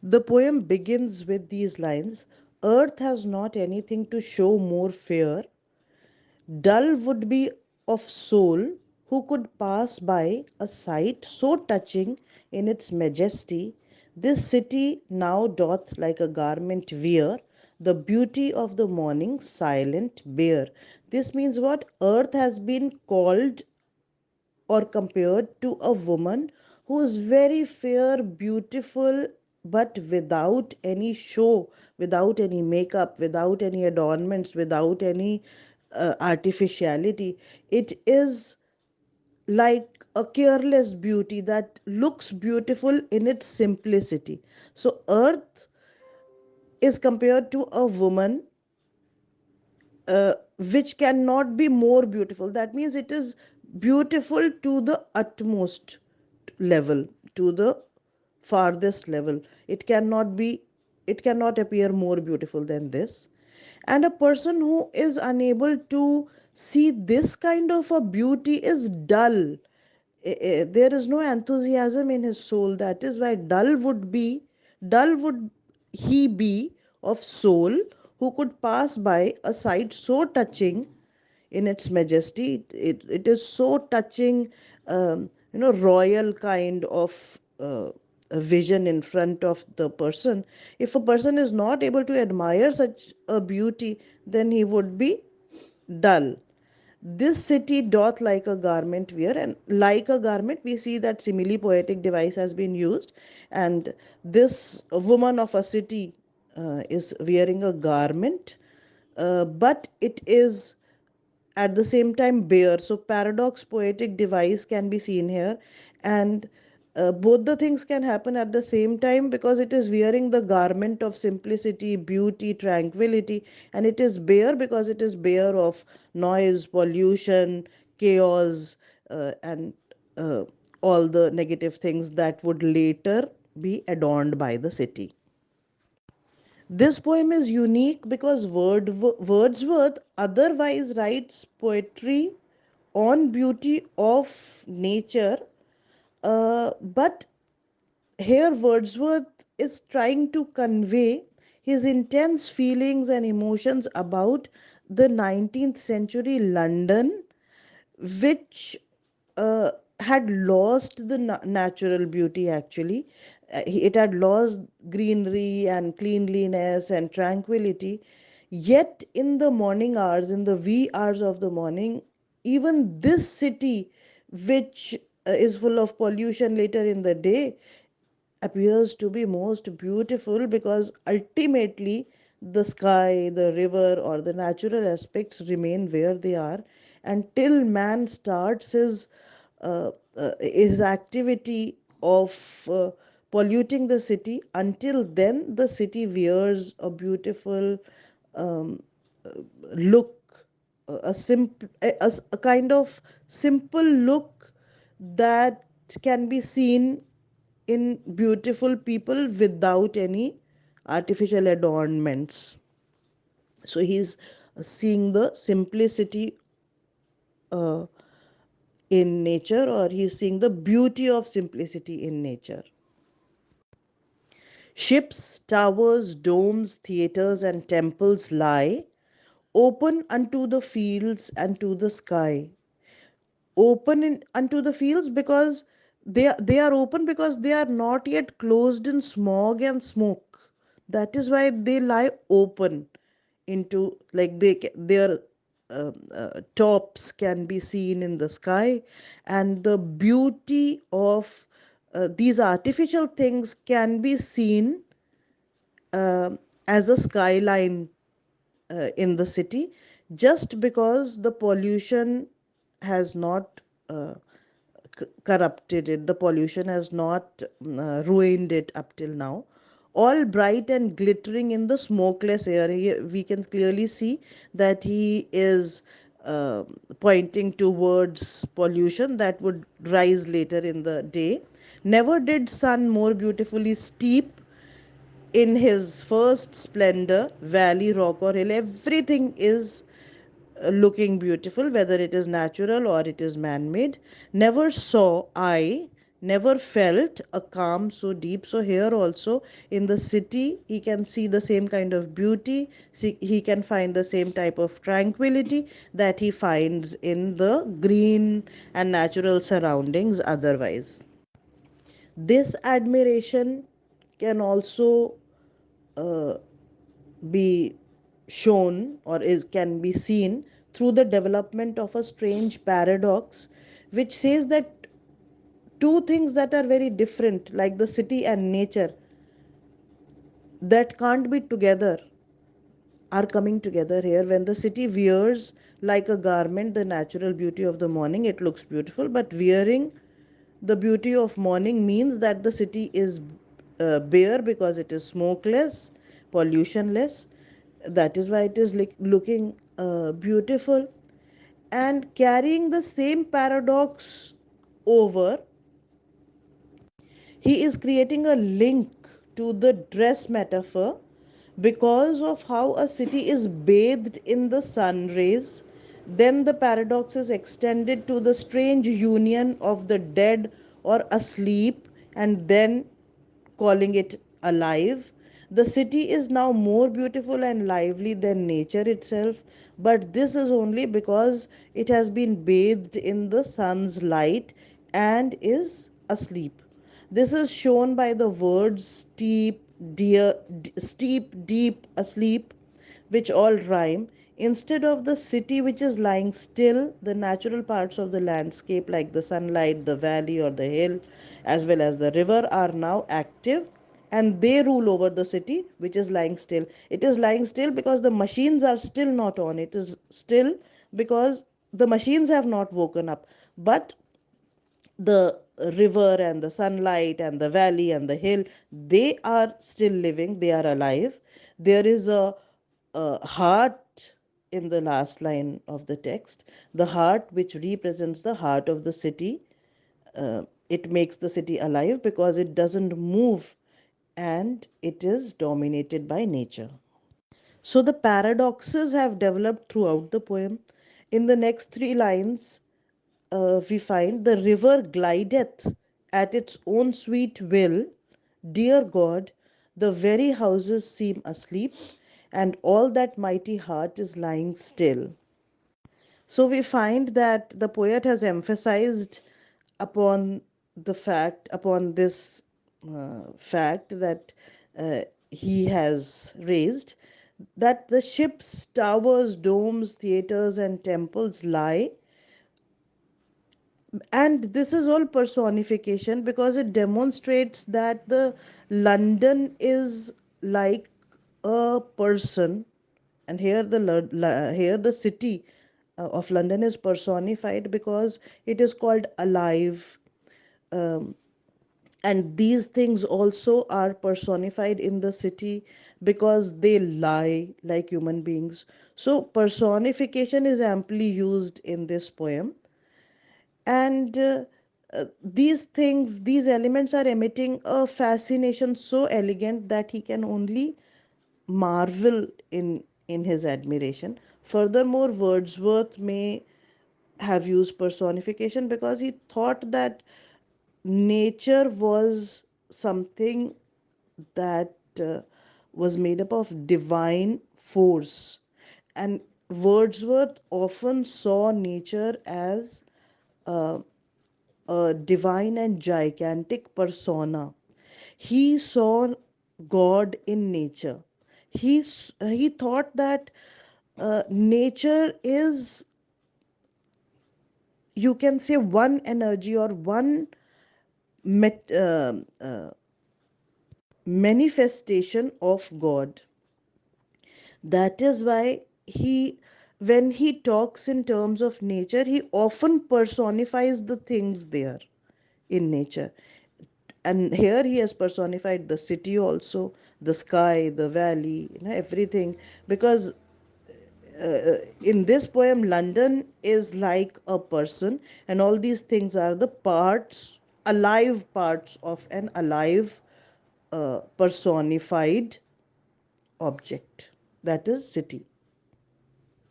The poem begins with these lines: Earth has not anything to show more fair. Dull would be of soul who could pass by a sight so touching in its majesty. This city now doth like a garment wear, the beauty of the morning silent bare. This means what? Earth has been called or compared to a woman who is very fair, beautiful, but without any show, without any makeup, without any adornments, without any artificiality. It is like a careless beauty that looks beautiful in its simplicity. So, earth is compared to a woman which cannot be more beautiful. That means it is beautiful to the utmost level, to the farthest level. It cannot be, it cannot appear more beautiful than this. And a person who is unable to see this kind of a beauty is dull. There is no enthusiasm in his soul. That is why dull would he be of soul who could pass by a sight so touching in its majesty. It is so touching, royal kind of a vision in front of the person. If a person is not able to admire such a beauty, then he would be dull. This city doth like a garment wear, and like a garment, we see that simile poetic device has been used, and this woman of a city is wearing a garment, but it is at the same time bare. So paradox poetic device can be seen here, and both the things can happen at the same time, because it is wearing the garment of simplicity, beauty, tranquility, and it is bare because it is bare of noise, pollution, chaos, and uh, all the negative things that would later be adorned by the city. This poem is unique because Wordsworth otherwise writes poetry on beauty of nature, but here Wordsworth is trying to convey his intense feelings and emotions about the 19th century London, which uh, had lost the natural beauty actually. It had lost greenery and cleanliness and tranquility. Yet, in the morning hours, in the wee hours of the morning, even this city, which is full of pollution later in the day, appears to be most beautiful, because ultimately the sky, the river, or the natural aspects remain where they are until man starts his activity of polluting the city. Until then, the city wears a beautiful um, look, a kind of simple look that can be seen in beautiful people without any artificial adornments. So he's seeing the simplicity uh, in nature, or he's seeing the beauty of simplicity in nature. Ships, towers, domes, theatres, and temples lie open unto the fields and to the sky. Unto the fields because they are open, because they are not yet closed in smog and smoke. That is why they lie open into, like, their tops can be seen in the sky, and the beauty of these artificial things can be seen as a skyline in the city, just because the pollution has not corrupted it, the pollution has not ruined it up till now. All bright and glittering in the smokeless air. We can clearly see that he is uh, pointing towards pollution that would rise later in the day. Never did sun more beautifully steep in his first splendor, valley, rock, or hill. Everything is looking beautiful, whether it is natural or it is man made. Never saw I never felt a calm so deep. So here also in the city he can see the same kind of beauty, see, he can find the same type of tranquility that he finds in the green and natural surroundings otherwise. This admiration can also uh, be shown or is can be seen through the development of a strange paradox which says that two things that are very different, like the city and nature, that can't be together, are coming together here. When the city wears like a garment the natural beauty of the morning, it looks beautiful, but wearing the beauty of morning means that the city is bare because it is smokeless, pollutionless. That is why it is looking beautiful. And carrying the same paradox over, he is creating a link to the dress metaphor because of how a city is bathed in the sun rays. Then the paradox is extended to the strange union of the dead or asleep, and then calling it alive. The city is now more beautiful and lively than nature itself, but this is only because it has been bathed in the sun's light and is asleep. This is shown by the words steep, deep, asleep, which all rhyme. Instead of the city which is lying still, the natural parts of the landscape, like the sunlight, the valley, or the hill, as well as the river, are now active and they rule over the city which is lying still. It is lying still because the machines are still not on. It is still because the machines have not woken up. But the river and the sunlight and the valley and the hill, they are still living, they are alive. There is a heart in the last line of the text, the heart which represents the heart of the city. It makes the city alive because it doesn't move and it is dominated by nature. So the paradoxes have developed throughout the poem. In the next three lines, we find the river glideth at its own sweet will. Dear God, the very houses seem asleep, and all that mighty heart is lying still. So we find that the poet has emphasized upon upon this fact that he has raised, that the ships, towers, domes, theaters, and temples lie. And this is all personification because it demonstrates that the London is like a person, and here here the city of London is personified because it is called alive. um, and these things also are personified in the city because they lie like human beings. So personification is amply used in this poem. And these things, these elements are emitting a fascination so elegant that he can only marvel in his admiration. Furthermore, Wordsworth may have used personification because he thought that nature was something that was made up of divine force, and Wordsworth often saw nature as uh, a divine and gigantic persona. He saw God in nature. He thought that nature is, you can say, one energy or one met, manifestation of God. That is why when he talks in terms of nature, he often personifies the things there in nature. And here he has personified the city also, the sky, the valley, everything. Because in this poem, London is like a person, and all these things are the parts, alive parts of an alive, personified object, that is city.